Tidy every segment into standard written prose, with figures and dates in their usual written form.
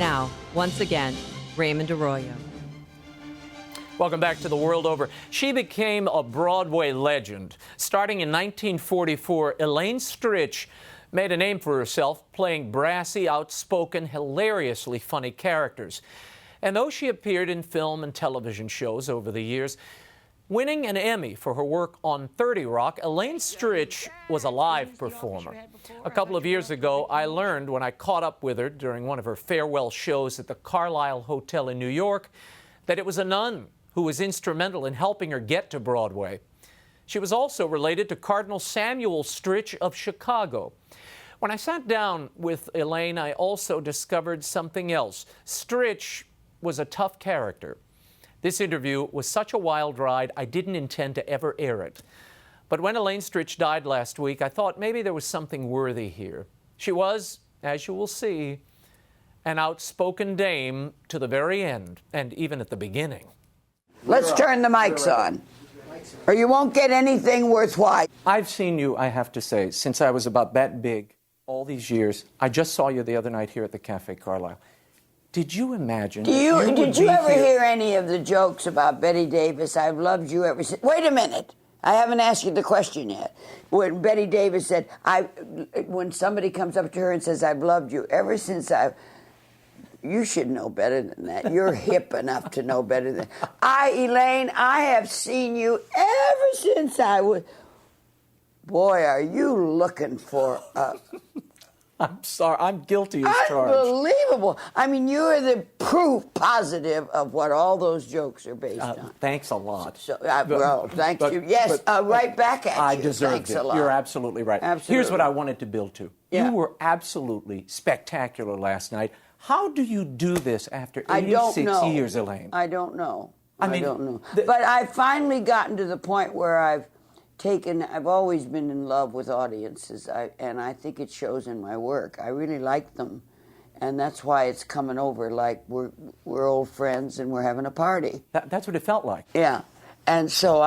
Now, once again, Raymond Arroyo. Welcome back to The World Over. She became a Broadway legend. Starting in 1944, Elaine Stritch made a name for herself playing brassy, outspoken, hilariously funny characters. And though she appeared in film and television shows over the years, winning an Emmy for her work on 30 Rock, Elaine Stritch was a live performer. A couple of years ago, I learned when I caught up with her during one of her farewell shows at the Carlisle Hotel in New York that it was a nun who was instrumental in helping her get to Broadway. She was also related to Cardinal Samuel Stritch of Chicago. When I sat down with Elaine, I also discovered something else. Stritch was a tough character. This interview was such a wild ride, I didn't intend to ever air it. But when Elaine Stritch died last week, I thought maybe there was something worthy here. She was, as you will see, an outspoken dame to the very end, and even at the beginning. Let's turn the mics on, or you won't get anything worthwhile. I've seen you, I have to say, since I was about that big, all these years. I just saw you the other night here at the Cafe Carlisle. Did you imagine? Did you ever hear any of the jokes about Betty Davis? I've loved you ever since. Wait a minute. I haven't asked you the question yet. When Betty Davis said, when somebody comes up to her and says, I've loved you ever since you should know better than that. You're hip enough to know better than Elaine, I have seen you ever since I was. Boy, are you looking for a. I'm sorry, I'm guilty as charged. Unbelievable. I mean, you are the proof positive of what all those jokes are based on. Thanks a lot. So, well, thank you. Yes, right back at you. I deserved Thanks it. a lot. You're absolutely right. Absolutely. Here's what I wanted to build to. Yeah. You were absolutely spectacular last night. How do you do this after 86 I don't know. years, Elaine? I don't know. I don't know. But I've finally gotten to the point where I've always been in love with audiences, and I think it shows in my work. I really like them, and that's why it's coming over like we're old friends and we're having a party. That's what it felt like. Yeah, and so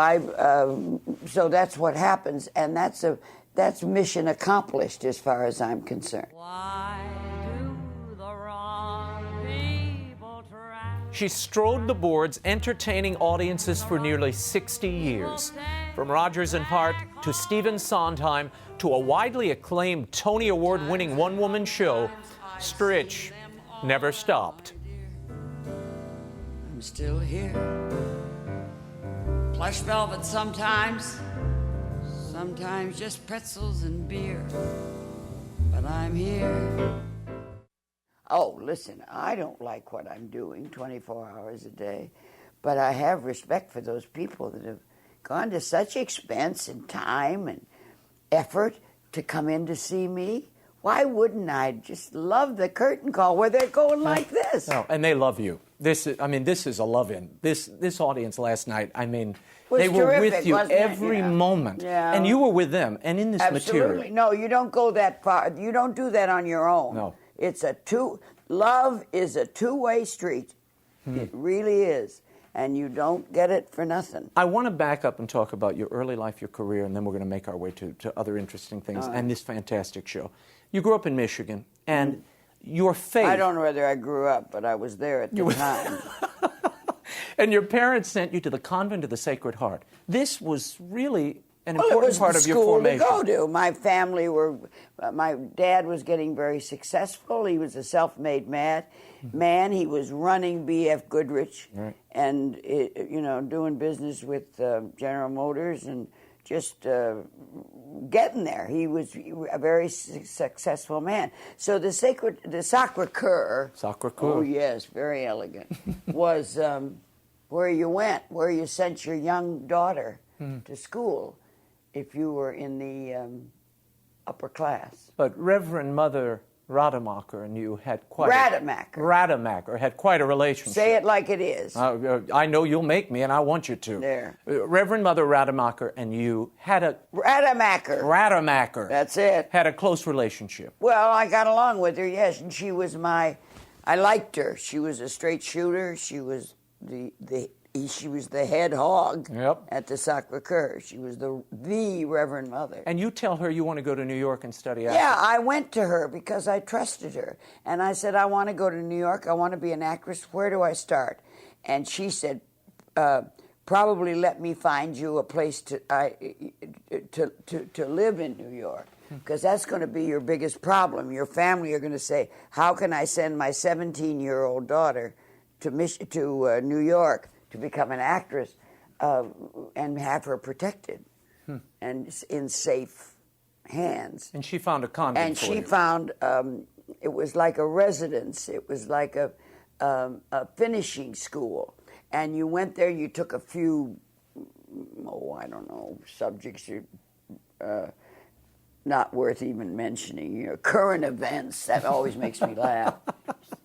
so that's what happens, and that's mission accomplished as far as I'm concerned. Why do the wrong people try? She strode the boards, entertaining audiences for nearly 60 years. From Rodgers and Hart to Stephen Sondheim to a widely acclaimed Tony Award-winning one-woman show, Stritch never stopped. I'm still here. Plush velvet sometimes just pretzels and beer. But I'm here. Oh, listen, I don't like what I'm doing 24 hours a day, but I have respect for those people that have gone to such expense and time and effort to come in to see me. Why wouldn't I just love the curtain call where they're going like this? No, and they love you. This is a love-in. This audience last night, they were terrific, with you every moment. Yeah. And you were with them. And in this Absolutely. material. No, you don't go that far. You don't do that on your own. No. Love is a two-way street. It really is. And you don't get it for nothing. I want to back up and talk about your early life, your career, and then we're going to make our way to other interesting things and this fantastic show. You grew up in Michigan, and your faith... I don't know whether I grew up, but I was there at the time. And your parents sent you to the Convent of the Sacred Heart. This was really an important part of your formation. It was the school to go to. My family my dad was getting very successful. He was a self-made man. He was running B.F. Goodrich and, doing business with General Motors and just getting there. He was a very successful man. So the Sacre-Cœur, oh yes, very elegant, was where you went, where you sent your young daughter to school if you were in the upper class. But Reverend Mother Rademacher and you had quite Rademacher had quite a relationship. Say it like it is. I know you'll make me, and I want you to. There. Reverend Mother Rademacher and you had a... Rademacher. That's it. Had a close relationship. Well, I got along with her, yes, and I liked her. She was a straight shooter. She was the she was the head hog Yep. at the Sacre-Cœur. She was the Reverend Mother. And you tell her you want to go to New York and study acting. Yeah, I went to her because I trusted her. And I said, I want to go to New York. I want to be an actress. Where do I start? And she said, probably let me find you a place to live in New York, because that's going to be your biggest problem. Your family are going to say, how can I send my 17-year-old daughter to New York to become an actress and have her protected and in safe hands? And she found a convent And for she you. found, it was like a residence. It was like a finishing school. And you went there, you took a few, I don't know, subjects not worth even mentioning. Current events, that always makes me laugh.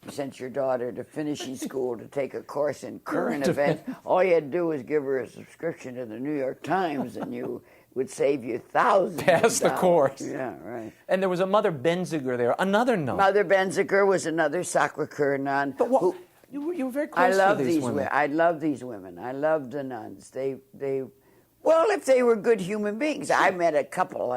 You sent your daughter to finishing school to take a course in current events. All you had to do was give her a subscription to the New York Times, and you would save you thousands Pass of the dollars. course. Yeah, right. And there was a Mother Benziger there, another nun. Mother Benziger was another Sacre-Cœur nun. But what? who- You were very I close love to these women. women. I love these women. I love the nuns. Well, if they were good human beings. I met a couple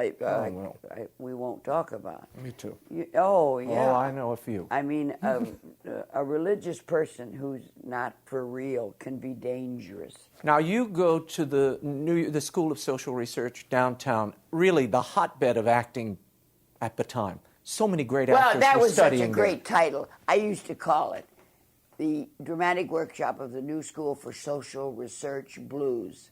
we won't talk about. Me too. Yeah. Oh, I know a few. I mean, a religious person who's not for real can be dangerous. Now, you go to the School of Social Research downtown, really the hotbed of acting at the time. So many great actors Well, that were was such studying a great title. I used to call it the Dramatic Workshop of the New School for Social Research Blues.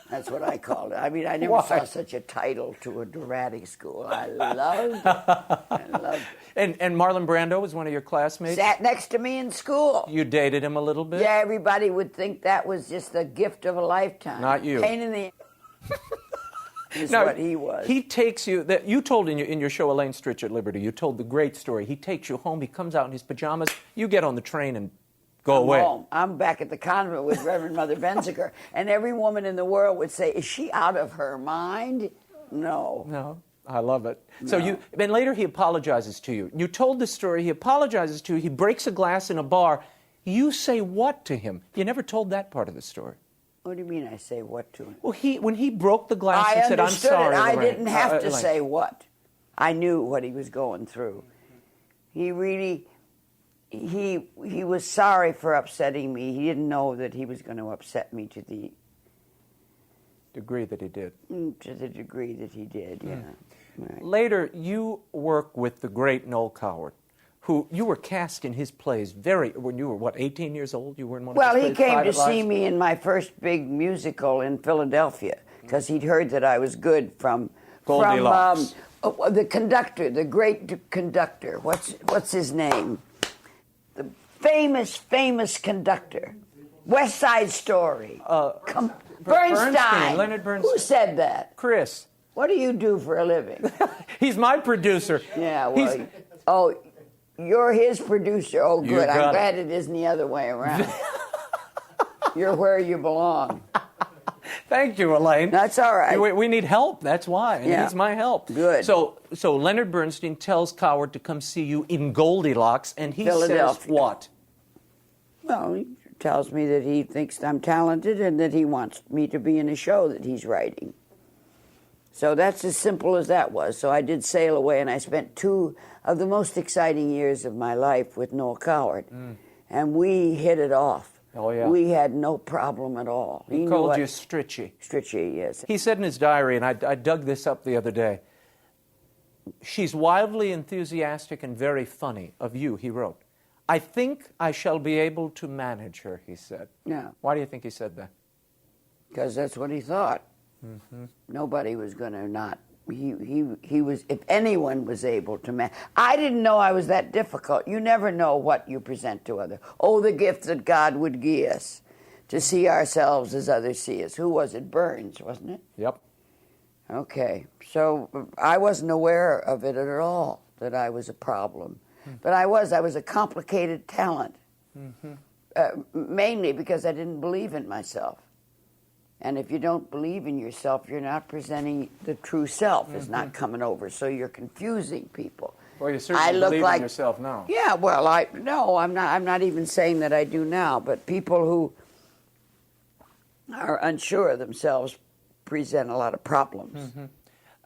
That's what I called it. I mean, I never Why? saw such a title to a dramatic school. I loved it. I loved it. And Marlon Brando was one of your classmates? Sat next to me in school. You dated him a little bit? Yeah, everybody would think that was just the gift of a lifetime. Not you. Pain in the is Now, what he was. He takes you, that you told in your show Elaine Stritch at Liberty, you told the great story. He takes you home, he comes out in his pajamas, you get on the train and go I'm away. home. I'm back at the convent with Reverend Mother Benziger, and every woman in the world would say, is she out of her mind? No. No, I love it. So No. then later he apologizes to you. You told the story, he apologizes to you, he breaks a glass in a bar. You say what to him? You never told that part of the story. What do you mean I say what to him? Well, when he broke the glass I and said, I'm understood sorry, it. I Lorraine." didn't have to Elaine. say what. I knew what he was going through. He really, he was sorry for upsetting me. He didn't know that he was going to upset me to the Degree that he did. degree that he did, yeah. Right. Later, you work with the great Noel Coward, who you were cast in his plays when you were, 18 years old? You were in one Well, of his he plays, came to Private see Lives? me in my first big musical in Philadelphia because he'd heard that I was good from Goldilocks. the conductor, the great conductor. What's his name? The famous conductor. West Side Story. Bernstein. Leonard Bernstein. Who said that? Chris. What do you do for a living? He's my producer. Yeah, well, you're his producer. Oh, You good. got I'm it. glad it isn't the other way around. You're where you belong. Thank you, Elaine. That's all right. We need help. That's why. And Yeah. he's my help. Good. So Leonard Bernstein tells Coward to come see you in Goldilocks, and he says Philadelphia. what? Well, he tells me that he thinks I'm talented and that he wants me to be in a show that he's writing. So that's as simple as that was. So I did sail away, and I spent 2 of the most exciting years of my life with Noel Coward. And we hit it off. Oh, yeah. We had no problem at all. He knew called what- you Stritchy. Stritchy, yes. He said in his diary, and I dug this up the other day, she's wildly enthusiastic and very funny, of you, he wrote. I think I shall be able to manage her, he said. Yeah. Why do you think he said that? Because that's what he thought. Nobody was going to not. He was. If anyone was able to I didn't know I was that difficult. You never know what you present to others. Oh, the gift that God would give us to see ourselves as others see us. Who was it? Burns, wasn't it? Yep. Okay. So I wasn't aware of it at all, that I was a problem. But I was a complicated talent. Mainly because I didn't believe in myself. And if you don't believe in yourself, you're not presenting the true self. It's not coming over. So you're confusing people. Well, you certainly believe in yourself now. Yeah, well, I'm not even saying that I do now, but people who are unsure of themselves present a lot of problems.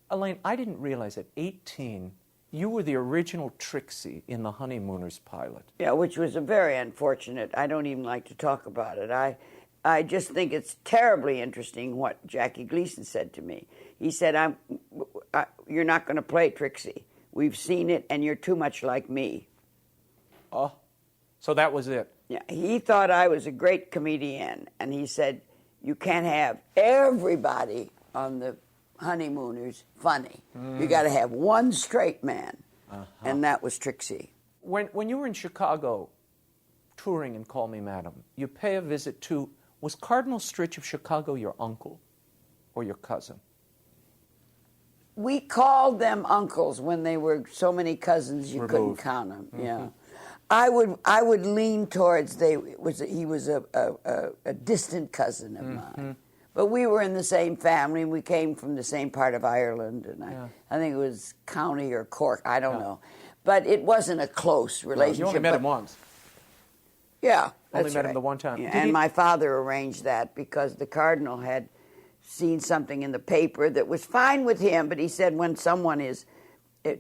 Elaine, I didn't realize at 18 you were the original Trixie in the Honeymooners pilot. Yeah, which was a very unfortunate. I don't even like to talk about it. I just think it's terribly interesting what Jackie Gleason said to me. He said, you're not going to play Trixie. We've seen it, and you're too much like me. Oh, so that was it. Yeah, he thought I was a great comedian, and he said, you can't have everybody on the Honeymooners funny. You got to have one straight man, and that was Trixie. When you were in Chicago touring in Call Me Madam, you pay a visit to, was Cardinal Stritch of Chicago your uncle or your cousin? We called them uncles when they were so many cousins you couldn't count them. Yeah, I would lean towards he was a distant cousin of mine, but we were in the same family and we came from the same part of Ireland, and I think it was County or Cork, I don't know, but it wasn't a close relationship. You only met him once. Yeah, only met him the one time. Yeah, and my father arranged that because the Cardinal had seen something in the paper that was fine with him, but he said, when someone is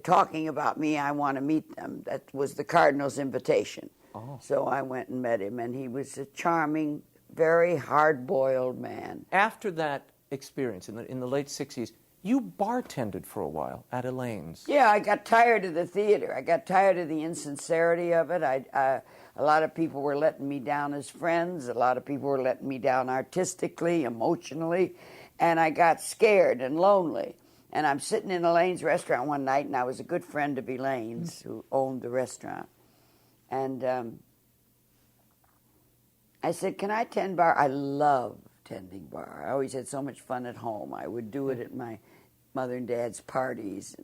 talking about me, I want to meet them. That was the Cardinal's invitation. Oh. So I went and met him, and he was a charming, very hard-boiled man. After that experience in the late 60s, you bartended for a while at Elaine's. Yeah, I got tired of the theater. I got tired of the insincerity of it. A lot of people were letting me down as friends. A lot of people were letting me down artistically, emotionally. And I got scared and lonely. And I'm sitting in Elaine's restaurant one night, and I was a good friend of Elaine's, who owned the restaurant. And I said, can I tend bar? I love tending bar. I always had so much fun at home. I would do it at my mother and dad's parties.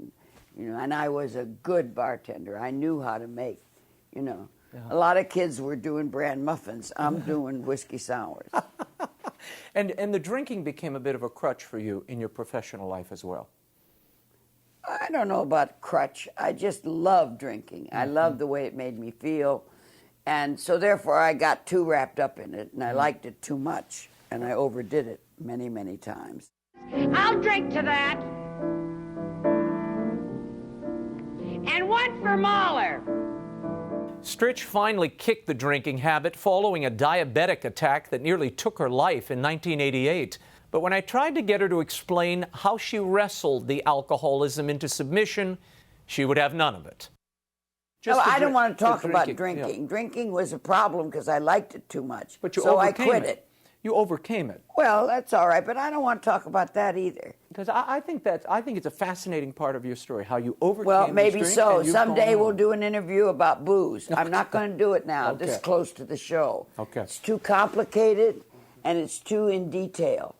And I was a good bartender. I knew how to make, Yeah. A lot of kids were doing bran muffins. I'm doing whiskey sours. And the drinking became a bit of a crutch for you in your professional life as well. I don't know about crutch. I just loved drinking. I loved the way it made me feel. And so therefore I got too wrapped up in it, and I liked it too much, and I overdid it many, many times. I'll drink to that. And one for Mahler. Stritch finally kicked the drinking habit following a diabetic attack that nearly took her life in 1988. But when I tried to get her to explain how she wrestled the alcoholism into submission, she would have none of it. I don't want to talk about drinking. Yeah. Drinking was a problem because I liked it too much. But you so overcame I quit it. You overcame it. Well, that's all right, but I don't want to talk about that either. Because I think it's a fascinating part of your story, how you overcame. Well, maybe this so. Someday we'll do an interview about booze. I'm not going to do it now. Okay. This close to the show. Okay. It's too complicated, and it's too in detail.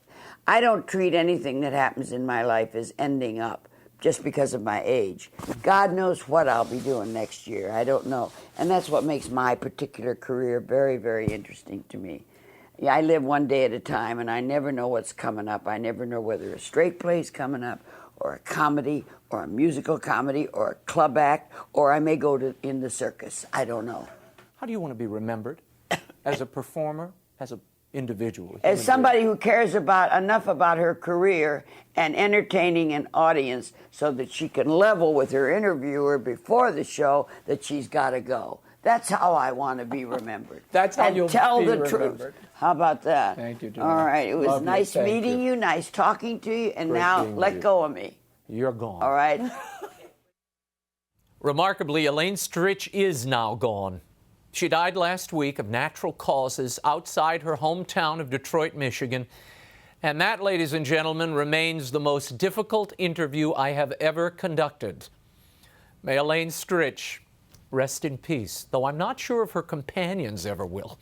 I don't treat anything that happens in my life as ending up just because of my age. God knows what I'll be doing next year. I don't know. And that's what makes my particular career very, very interesting to me. Yeah, I live one day at a time, and I never know what's coming up. I never know whether a straight play's coming up, or a comedy, or a musical comedy, or a club act, or I may go in the circus. I don't know. How do you want to be remembered? As a performer? As an individual? As somebody who cares enough about her career and entertaining an audience so that she can level with her interviewer before the show that she's got to go. That's how I want to be remembered. That's how you'll tell be the remembered. truth. How about that? Thank you, Joanna. All right. It was Love nice you. meeting you, nice talking to you, and Great now being with let you. go of me. You're gone. All right? Remarkably, Elaine Stritch is now gone. She died last week of natural causes outside her hometown of Detroit, Michigan. And that, ladies and gentlemen, remains the most difficult interview I have ever conducted. May Elaine Stritch rest in peace, though I'm not sure if her companions ever will.